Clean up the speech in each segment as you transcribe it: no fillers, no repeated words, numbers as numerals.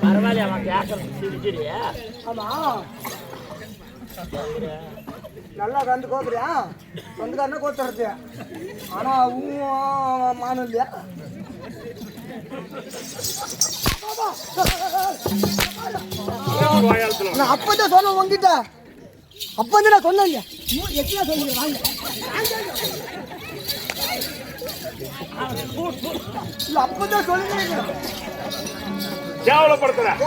பரவாயில்ல அவன் கேட்கறது சிரிக்கிறியா? ஆமா நல்லா கண்டு கோக்குறியா சொந்தக்காரனா கோத்துறது ஆனா மானம் இல்லையா நான் அப்பதான் சொன்னேன் உங்ககிட்ட அப்பதான் நான் சொன்னேன் எத்தனை சொல்லுங்க வாங்க இல்ல அப்பதான் சொல்லுங்க கேவலப்படுத்துறேன்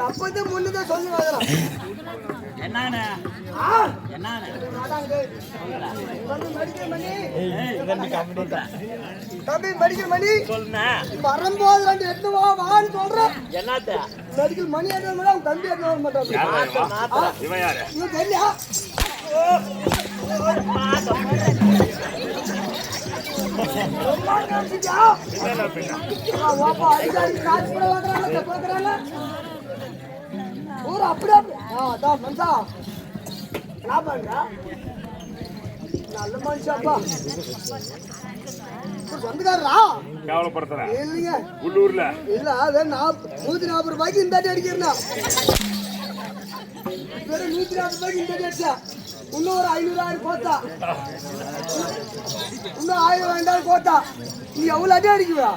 அப்பதான் முன்னுதான் சொல்லுவாங்க என்னன்னு தம்பி மெடிக்கல் மணி சொல்லுண்ணா வரும்போது 2 எட்டு வான்னு சொல்றேன் என்னத்த மெடிக்கல் மணி எடுத்து அவங்க தம்பி எடுத்து வர மாட்டாங்க இவன் யாரு இன்னும் தெரியல நல்ல மனுஷாப்பா சொந்தக்காரரா கேவலப்படுத்துறேன் இல்லைங்க உள்ளூர்ல இல்ல அது 140 ரூபாய்க்கு இந்த அடிக்கிறா 140 ரூபாய்க்கு இந்த அடிச்சா இன்னும் ஒரு 500 கோத்தா இன்னும் 1000 200 கோத்தா நீ எவ்வளவு அடி அடிக்குவா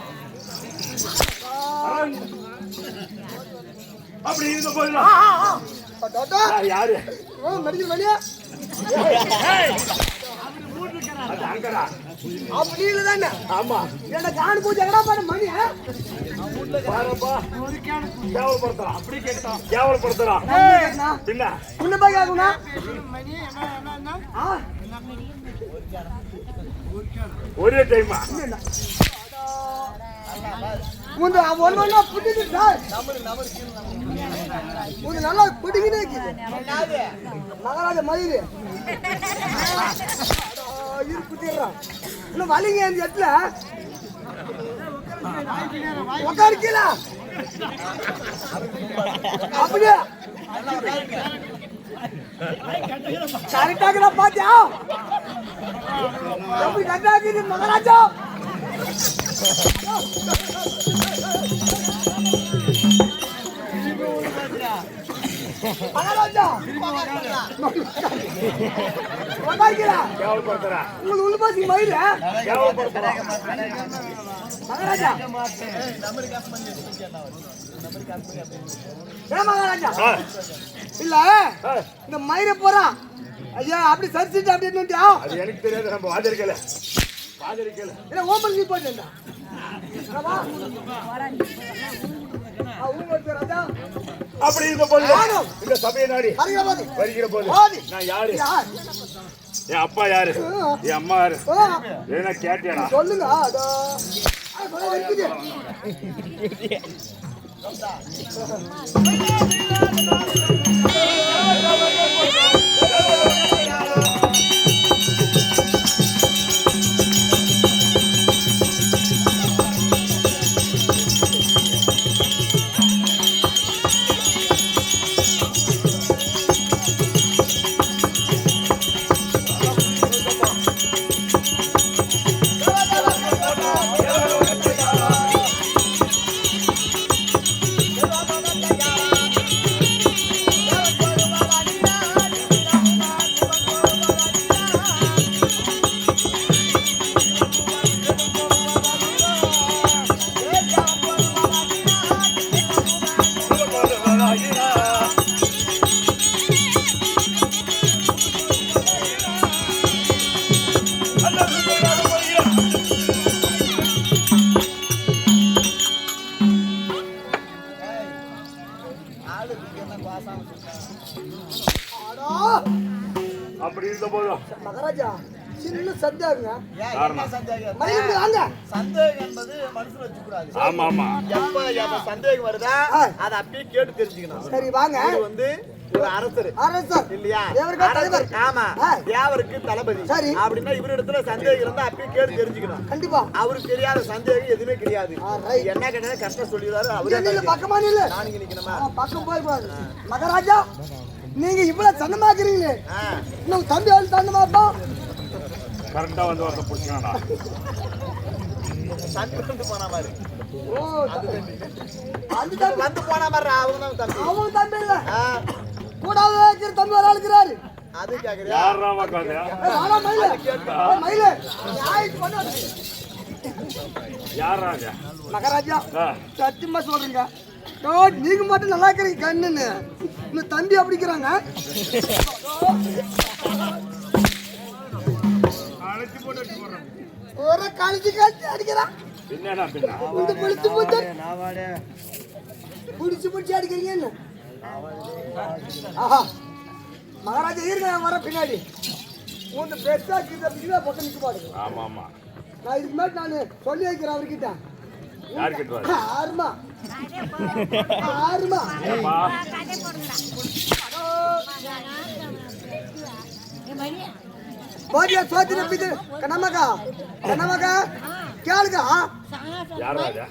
அப்படி இருந்த போயிடலாம் யாரு மெடிக்கல் மணியா அப்படி இல்லதானே ஆமா என்ன காணு பூஜை எங்கடா பண்ண மணி பாருப்பா கேவலப்படுத்துறான் அப்படி கேட்டான் கேவலப்படுத்துறான் பின்ன உன்ன போய் கேக்குனா ஒரே டைமா முந்த ஒண்ணா புடிச்சு சார் முந்த நல்லா புடிங்கினே இருக்குது மகாராஜா மயிறு இருப்புறான் இன்னும் வலிங்க இந்த இடத்துல உட்காருக்கல அப்படியே கரெக்டாக பாத்தியா எப்படி கரெக்டாக மகாராஜா மகாராஜா கேவலப்படுத்துறான் உங்களுக்கு உள்ள பாசி மயிறு கேவலப்படுத்துறான் மகாராஜா மகாராஜா இல்ல இந்த மயிரை போறான் ஐயா அப்படி சரிச்சுட்டு அப்படி அது எனக்கு தெரியாது நம்ம ஆதரிக்கல இல்ல ஓமன் நீ போட்டா அப்படி இருந்த போது இந்த சபையை நாடி வருகிற போது நான் யாரு என் அப்பா யாரு என் அம்மா யாரு என்ன கேட்டியாடா சொல்லுங்க அப்படி இருந்த போதும் மகாராஜா சின்ன சந்தேகம் சந்தேகம் என்பது மனசுல வச்சுக்கூடாது. ஆமா ஆமா எப்ப சந்தேகம் வருதா அதை அப்படியே கேட்டு தெரிஞ்சுக்கணும். சரி வாங்க இது வந்து ஒரு அரசர் அரசர் இல்லையா? தேவருக்கு தலைவர். ஆமா, ஆ. தேவருக்கு தளபதி. சரி. அப்படின்னா இவரிடத்துல சந்தேகம் இருந்தா அப்பயே கேட்டு தெரிஞ்சுக்கணும். கண்டிப்பா அவருக்கு தெரியாத சந்தேகம் எதுவுமே கிடையாது. right. என்ன கேட்டா கரெக்டா சொல்லிடுறாரு. அவரே இல்ல பக்கமா நில்லு. நானுங்க நிக்கணுமா? பக்கம் போய் பாரு. மகாராஜா நீங்க இவ்வளவு சன்னமாக்குறீங்களே, இன்னும் தம்பி ஆள் சன்னமாப்பா. கரெக்டா வந்து வரத புடிச்சானா தம்பி வந்து போன மாதிரி. ஓ அந்த தம்பி வந்து போன மாதிரி அவங்க தான் தம்பி. அவங்க தம்பி இல்ல, கூடாத இருக்கிற தம்பி ஒரு ஆள் இருக்கிறாரு. அது கேக்குறியா? யாரா வாக்காதயா ஆனா மயில மயில யாய் பண்ணு. யாராங்க மகாராஜா சத்தியமா சொல்றீங்க, நீங்க மட்டும் நல்லா இருக்கிறீங்க கண்ணுன்னு, இன்னும் தம்பி அப்படிக்கிறாங்க. அழைச்சி போட்டு போறேன் ஒரு கழிச்சு கழிச்சு அடிக்கிறான். என்னடா பின்ன இந்த புடிச்சு புடிச்சு புடிச்சு புடிச்சு அடிக்கிறீங்க. ஆஹா மகாராஜா இருங்க, நான் வர பின்னாடி உங்க பெருசா கிட்ட பக்கம் நிக்க பாடுங்க. ஆமா ஆமா நான் இதுக்கு மேல நான் சொல்லி வைக்கிறேன் அவர்கிட்ட. யார் கிட்ட ஆறுமா ஆறுமா ஏப்பா போடியா சோத்தி நம்பிது கண்ணமகா கண்ணமகா கேளுங்க. யாராஜா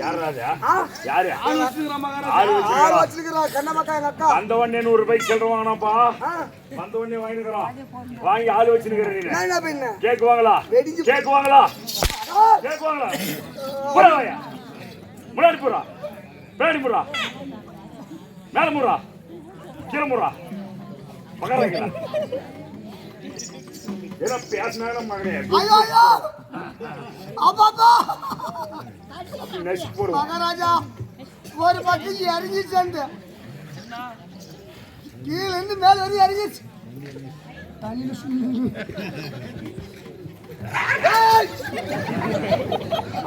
யாராஜா ஆ யாரு ஆள் ஆறு வச்சிருக்கிறா கண்ணமக்கா எங்க அக்கா. அந்த உடனே 100 ரூபாய்க்கு சில்லற வாங்கினாப்பா. ஆ வந்த உடனே வாங்கிக்கிறோம். வாங்கி ஆள் வச்சிருக்கிறேன் நீ. நான் என்ன பண்ண கேக் வாங்கலாம் வெடிஞ்சு கேக் வாங்கலாம் கேக் வாங்கலாம். போடா வாயா முன்னாடி போறா பின்னாடி போறா மேல முறா கீழே முறா மகாராஜா ஏதோ பேசினாலும் மகனே ஐயோ ஐயோ அப்பா நெக்ஸ்ட் போடுவோம். மகாராஜா ஒரு பக்கம் இறங்கி சேர்ந்து கீழே இருந்து மேல வரையும் இறங்கிச்சு.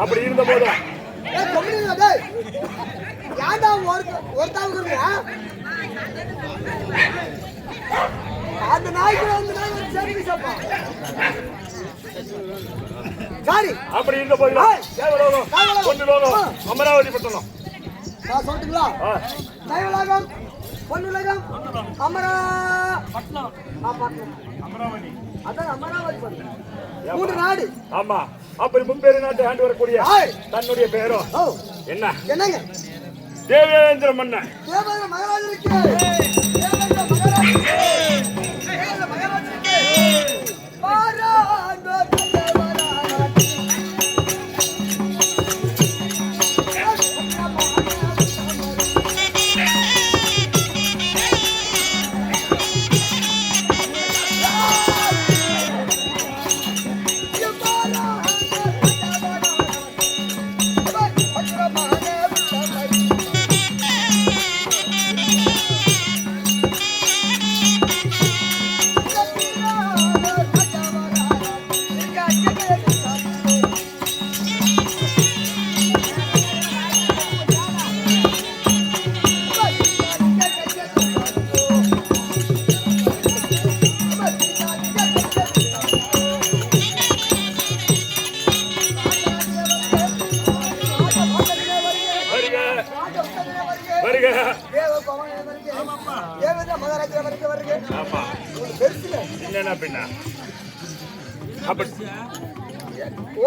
அப்படி இருந்த போதும் ஏன்டா ஒருத்தாவுக்கு அந்த நாய்க்கு வந்து சாரி அப்படி இருந்த போதும் தேவலோகம் பொன்னுலோகம் அமராவதி பட்டணம் நான் சொல்லட்டுங்களா? தேவலோகம் பொன்னுலகம் பட்டணம் அமராவதி அதான் அமராவதி பட்டணம் 3 நாடு. ஆமா அப்படி முன்பேறு நாட்டை ஆண்டு வரக்கூடிய தன்னுடைய பேரோ என்ன என்னங்க தேவேந்திர மன்னன் தேவேந்திர மகாராஜருக்கு தேவேந்திர மகாராஜருக்கு தேவேந்திர மகாராஜருக்கு பாராண்டோ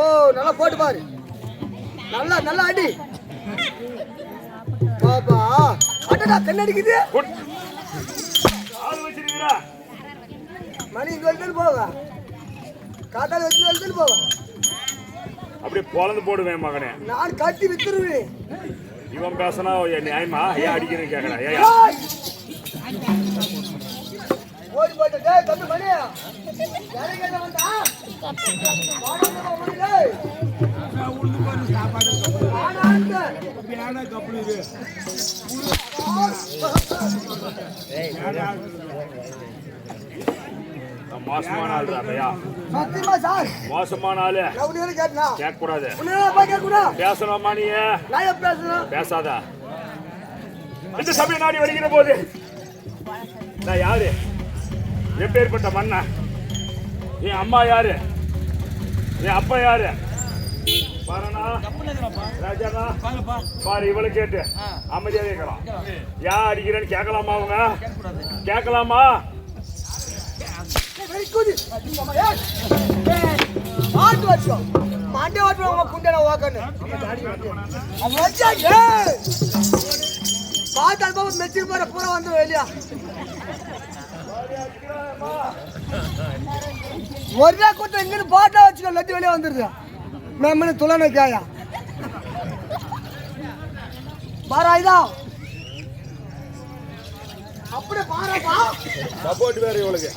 ஓ நல்லா போட்டு பாரு, நல்லா நல்லா அடி பாப்பா. அடடா கண்ணடிக்குது மணி இங்க வந்து போவா காத்தால வச்சு வந்து போவா. அப்படி பொழந்து போடுவேன் மகனே. நான் கட்டி வித்துருவேன். இவன் பேசினா நியாயமா ஏன் அடிக்கிறேன்னு கேட்கறேன். ஏன் ஓடி போயிட்டு டேய் தம்பி மணி யாரை கேட்ட வந்தா வாடா மணி டேய் நான் உள்ள போற சாப்பாடு வாடா பியானா கப்பல் இது ஏய் மோசமான ஆள் ராமையா. சத்தியமா சார் மோசமான ஆளு. நான் கேட்டா கேட்க கூடாது. பேசலாமா நீ? நான் பேசணும். பேசாதா. இந்த சபை நாடி வருகிற போது நான் யாரு, எப்பேற்பட்ட மன்னன், என் அம்மா யாரு, என் அப்பா யாரு, பாருண்ணா ராஜாண்ணா பாரு இவளை கேட்டு அமைதியா கேட்கலாம் யா அடிக்கிறேன்னு கேட்கலாமா அவங்க கேட்கலாமா மாட்டு வச்சோம் மாட்டே ஓட்டுவாங்க குண்டன ஓக்கன்னு பார்த்தால் பாபு மெச்சு போற பூரா வந்து வெளியா ஒரே கூட்டம் இங்கிருந்து பாட்டா வச்சுக்கோ லட்சம் வெளியே வந்துருது மேம்மனு துளன கேயா பாரா இதா அப்படியே பாராப்பா சப்போர்ட் வேற இவளுக்கு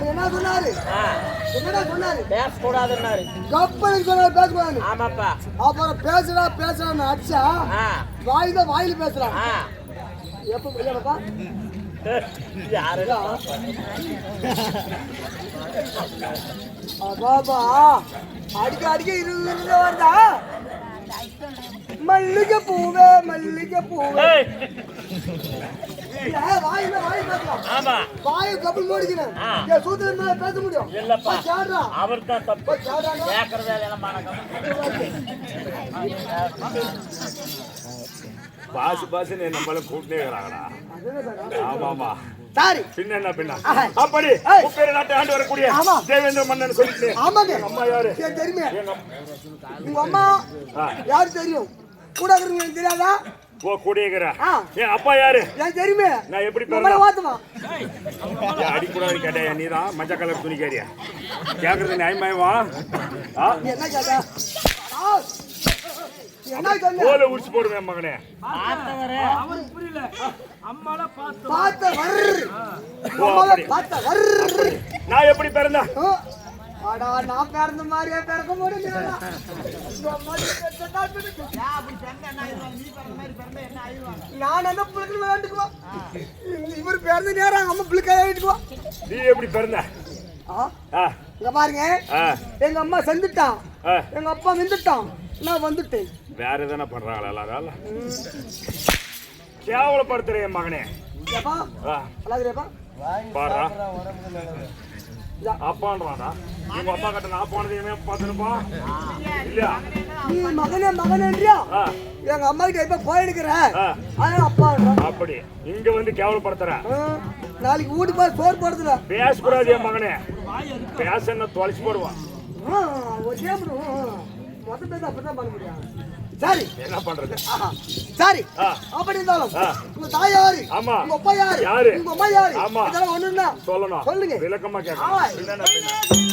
என்ன சொன்னாரு என்னடா சொன்னாரு பேசக்கூடாதுன்னாரு கப்பலுக்கு சொன்னாரு பேசக்கூடாது ஆமாப்பா அப்புறம் பேசுறான்னு அடிச்சா வாயில வாயில பேசுறான் எப்ப இல்லப்பா பாபா அடிக்க அடிக்க இருந்த வருதா மல்லிகை பூவே வாயில வாய் பேசலாம் ஆமா வாயை கப்பல் மூடிக்கிறேன் சூத்திரன் மேல பேச முடியும் இல்லப்பா கேடுறா அவர் தான் தப்பு கேடுறாங்க கேட்கற வேலையெல்லாம் பாசு நம்மள கூட்டே இருக்கிறாங்கடா ஆமாமா சாரி பின்ன என்ன பின்ன அப்படி உப்பேரி நாட்டை ஆண்டு வரக்கூடிய தேவேந்திர மன்னன் சொல்லிட்டு ஆமாங்க அம்மா யாரு தெரியுமே உங்க அம்மா யாரு தெரியும் கூட இருக்கிறவங்க தெரியாதா ஓ கூடியேங்கிற என் அப்பா யாரு எனக்கு தெரியுமே நான் எப்படி வாத்துமா அடிக்கூடாது கேட்டா நீதான் மஞ்சள் கலர் துணி கேரியா கேக்குறது நியாயமாயவா என்ன கேட்டா கோல உரிச்சு போடுவேன் மகனே நான் எப்படி பிறந்தேன் நான் பிறந்த மாதிரியே பிறக்க முடியும் நான் அந்த பிள்ளைக்கு விளையாண்டுக்குவோம் இவர் பிறந்த நேரம் அம்மா பிள்ளைக்காக வீட்டுக்குவோம் நீ எப்படி பிறந்த இங்க பாருங்க எங்க அம்மா செஞ்சுட்டான் எங்க அப்பா வந்துட்டான் நான் வந்துட்டேன் வேற எதனா பண்றாங்களா எல்லாரும் கேவலப்படுத்துறேன் மகனே பாரா அப்பான்றானா உங்க அப்பா கிட்ட நான் போனதையுமே பார்த்துருப்பான் இல்லையா நீ மகனேன்றியா எங்க அம்மா கிட்ட இப்ப போயிருக்கிற அப்பா அப்படி இங்க வந்து கேவலப்படுத்துற நாளைக்கு வீட்டுக்கு போய் சோறு போடுறதுல பேசக்கூடாது என் மகனே பேச என்ன தொலைச்சு போடுவான் மொத்த பேச அப்படிதான் பண்ண முடியும் சரி என்ன பண்றது சரி அப்படி இருந்தாலும் உங்க தாய் யாரு ஆமா உங்க அப்பா யாரு உங்க அம்மா யாரு ஆமா இதெல்லாம் ஒண்ணுன்னா சொல்லணும் சொல்லுங்க விளக்கமா கேட்கணும்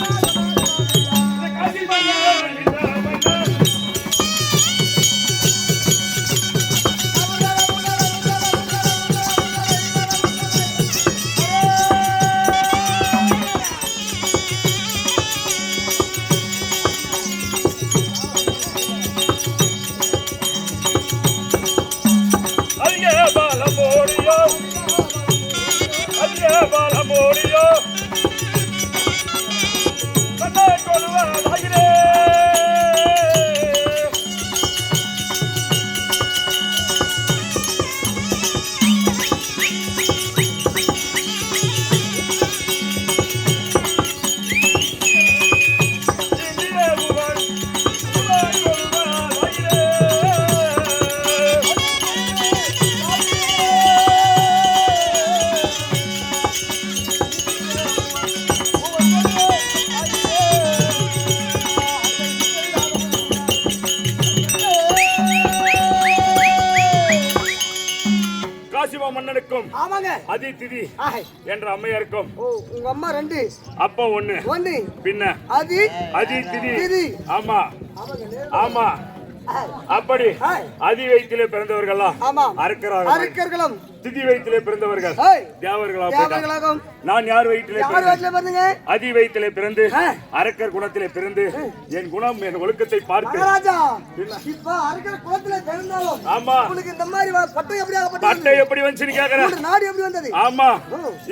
மன்னனுக்கும் அதி திதி என்ற அம்மையாருக்கும் உங்க அம்மா ரெண்டு அப்பா ஒண்ணு பின்ன அதி திதி ஆமா ஆமா அப்படி அதி வயிற்றிலே பிறந்தவர்கள்லாம் அரக்கர்களும் திதி வயிற்றிலே பிறந்தவர்கள் தேவர்களாகும் நான் யார் வயிற்றிலே பிறந்தேன் அதி வயிற்றிலே பிறந்து அரக்கர் குணத்திலே பிறந்து என் குணம் என் ஒழுக்கத்தை பார்த்து ஆமா பட்டை எப்படி வந்துச்சுன்னு கேக்குறேன் ஆமா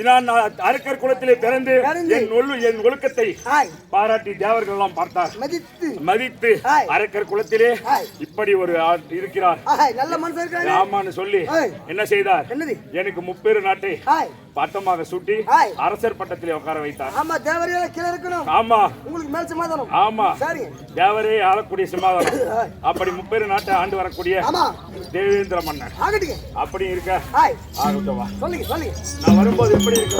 நான் அரக்கர் குலத்திலே பிறந்து என் ஒழுக்கத்தை பாராட்டி தேவர்கள் எல்லாம் பார்த்தார் மதித்து அரக்கர் குலத்திலே இப்படி ஒரு ஆள் இருக்கிறார், நல்ல மனுஷன் இருக்காரு. ஆமான்னு சொல்லி என்ன செய்தார்? என்னது? எனக்கு முப்பேறு நாட்டை பட்டமாக சூட்டி அரசர் பட்டத்திலே உட்கார வைத்தார். ஆமா, தேவரையில கீழே இருக்கணும். ஆமா, உங்களுக்கு மேல் சமாதானம். ஆமா, சரி, தேவரே ஆளக்கூடிய சிம்மாதனம். அப்படி முப்பேறு நாட்டை ஆண்டு வரக்கூடிய தேவேந்திர மன்னன் அப்படி இருக்க ஆகட்டும். சொல்லுங்க சொல்லுங்க, நான் வரும்போது எப்படி இருக்க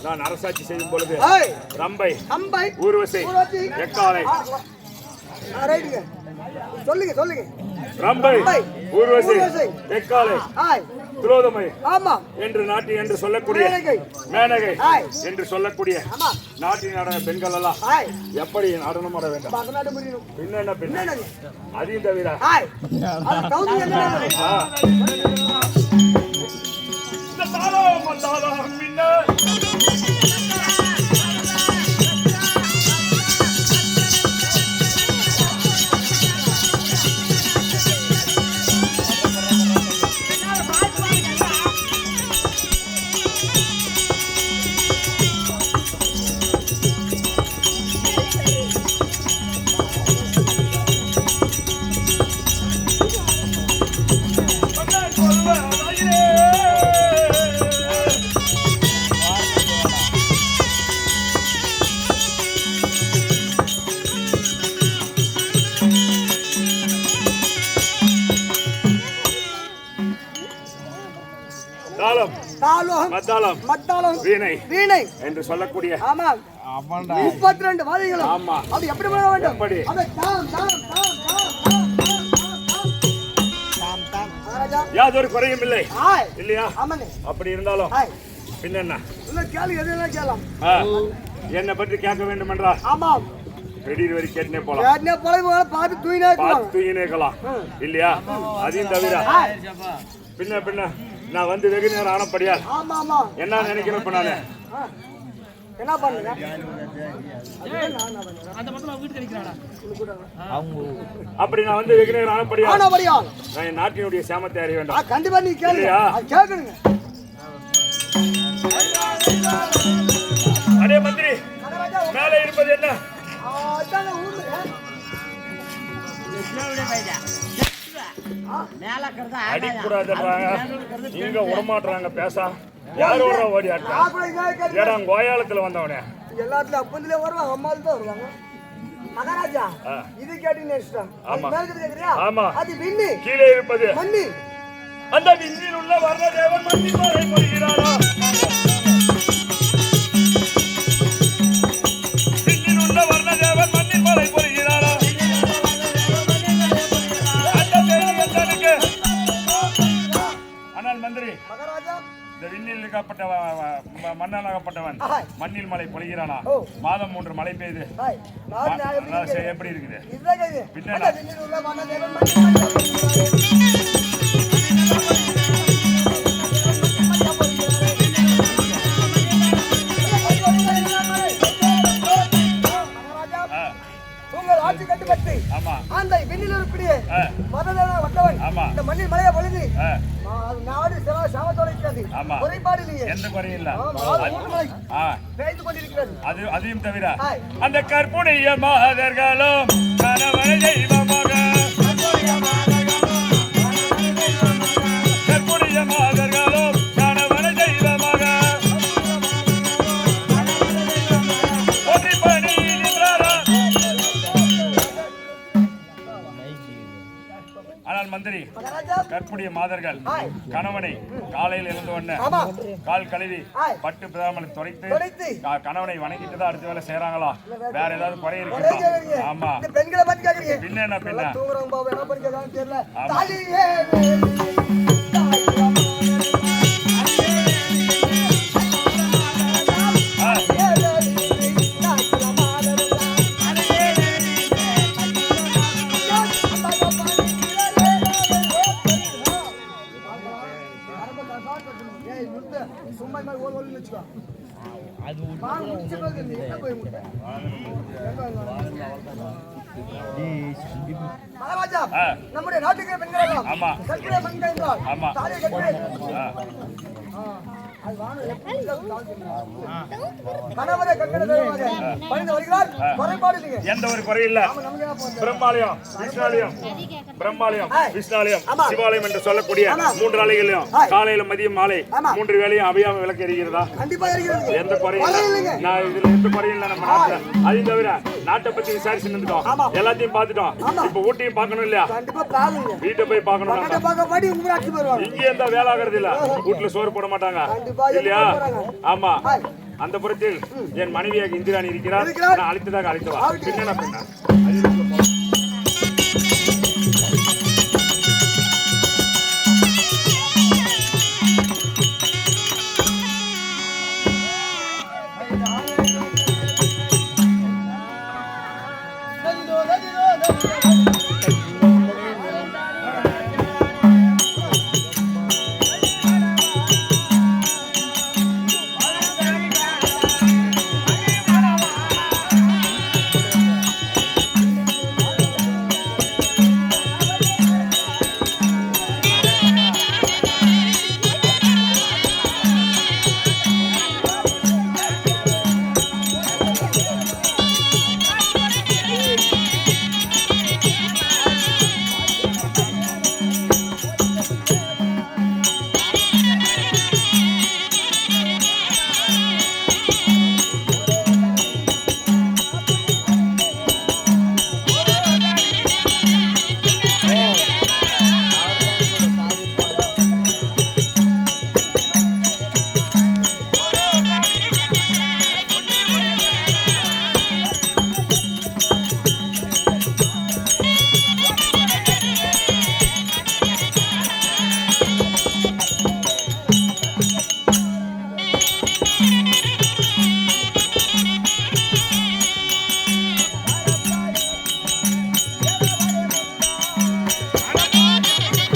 நான் அரசாட்சி செய்யும் பொழுது ரம்பை, ஊர்வசி, எக்காலை, சொல்லுங்க சொல்லுங்க, ரம்பை, ஊர்வசி, எக்காலை, திலோதமை என்று நாட்டி என்று சொல்லக்கூடிய மேனகை என்று சொல்லக்கூடிய நாட்டின் நாடக பெண்கள் எல்லாம் எப்படி நடனம் ஆட வேண்டும்? பின்ன பின்ன அதையும் தவிர மத்தாளம், வீணை என்று சொல்லக்கூடிய 32 வாதிகளும். ஆமா, அது எப்படி பண்ண வேண்டும்? எப்படி? யாதொரு குறையும் இல்லை இல்லையா? அப்படி இருந்தாலும் பின்ன என்ன பற்றி கேட்க வேண்டும் என்றால் திடீர் வரை கேட்டே போலாம், பார்த்து தூயினேக்கலாம் இல்லையா? அதையும் தவிர பின்ன பின்ன நான் வந்து வெகு நேரம் ஆனப்படியால் என்ன நினைக்கிறேன் இப்ப நானு என்ன பண்ணுங்க? அப்படி நான் வந்து வெகு நேரம் ஆனப்படியால் நான் என் நாட்டினுடைய சேமத்தை அறிய வேண்டும். கண்டிப்பா நீ கேளுங்க. அடே மந்திரி, மேலே இருப்பது என்ன? இங்க விடமாட்டுறாங்க பேச. யார் ஓடி ஆட்டம் கோயாலத்துல வந்தவனே எல்லாத்துலயும் அப்பந்திலே வருவாங்க, அம்மாவில் தான் வருவாங்க. மகாராஜா இது கேட்டீங்க. ஆமா, அது விண்ணி கீழே இருப்பது மண்ணி. அந்த விண்ணில் உள்ள வர்ணதேவன் மண்ணில் மழை பொழிகிறாரா? விண்ணில் உள்ள வர்ணதேவன் மண்ணில் மழை பொழிகிறாரா? ஆனால் மந்திரி, இந்த விண்ணில் இருக்கப்பட்ட மன்னனாகப்பட்டவன் மண்ணில் மழை பொழிகிறானா? மாதம் 3 மழை பெய்து எப்படி இருக்குது? ஆட்சி கட்டுப்பட்டு அந்த விண்ணில் இருக்கக்கூடிய வட்டவன் இந்த மண்ணில் மழையை பொழுது நாடு சாமத்தோடு இருக்கிறது. குறைபாடு இல்லையே, எந்த குறையும் இல்ல, பெய்து கொண்டிருக்கிறது. அதையும் தவிர அந்த கற்புடைய மாதர்களும் கணவனை தெய்வமாக கற்புடைய மாதர்களும் கணவனை தெய்வமாக ஒன்றி பணி நின்றாரா. ஆனால் மந்திரி, கற்புடைய மாதர்கள் கணவனை காலையில் எழுந்த உடனே கால் கழுவி பட்டு பிதாமலை துடைத்து கணவனை வணங்கிட்டு தான் அடுத்த வேலை செய்யறாங்களா? வேற ஏதாவது குறை இருக்கு? ஆமா, பெண்களை பத்தி கேக்குறீங்க. பின்ன என்ன பின்ன தூங்குறவங்க பாவம் என்ன பண்ணிக்கிறான்னு தெரியல. ஆமா. தாலியே சும்மா மாதிரி ஓல் ஓல்னு வச்சுக்கோ. அது முடிச்ச பிறகு நீ என்ன போய் முட்டை மகாராஜா, நம்முடைய நாட்டுக்கு பெண்கள் ஆமா கற்கிற பெண்கள் என்றால் ஆமா தாலியை கட்டுவேன். கணவரை கட்டண தெய்வமாக பணிந்து வருகிறார். குறைபாடு இல்லைங்க, எந்த ஒரு குறை இல்ல. பிரம்மாலயம், விஷ்ணாலயம், பிரம்மாலயம், விஷ்ணாலயம், சிவாலயம் என்று சொல்லக்கூடிய 3 ஆலயங்களையும் காலையில மதியம் மாலை 3 வேளையும் அபியாம விளக்கு எரிகிறதா? கண்டிப்பா இருக்கிறது. எந்த குறையும் இல்ல. நான் இதுல எந்த குறையும் இல்ல. நம்ம நாட்டுல அதையும் தவிர நாட்டை பத்தி விசாரிச்சு நின்றுட்டோம், எல்லாத்தையும் பார்த்துட்டோம். இப்ப ஊட்டியும் பார்க்கணும் இல்லையா? கண்டிப்பா பாருங்க, வீட்டை போய் பார்க்கணும். இங்க எந்த வேலை ஆகிறது இல்ல, வீட்டுல சோறு போட மாட்டாங்க இல்லையா? ஆமா, அந்த புறத்தில் என் மனைவியாக இந்திராணி இருக்கிறார். நான் அழைத்ததாக அழைத்தவா. பின்ன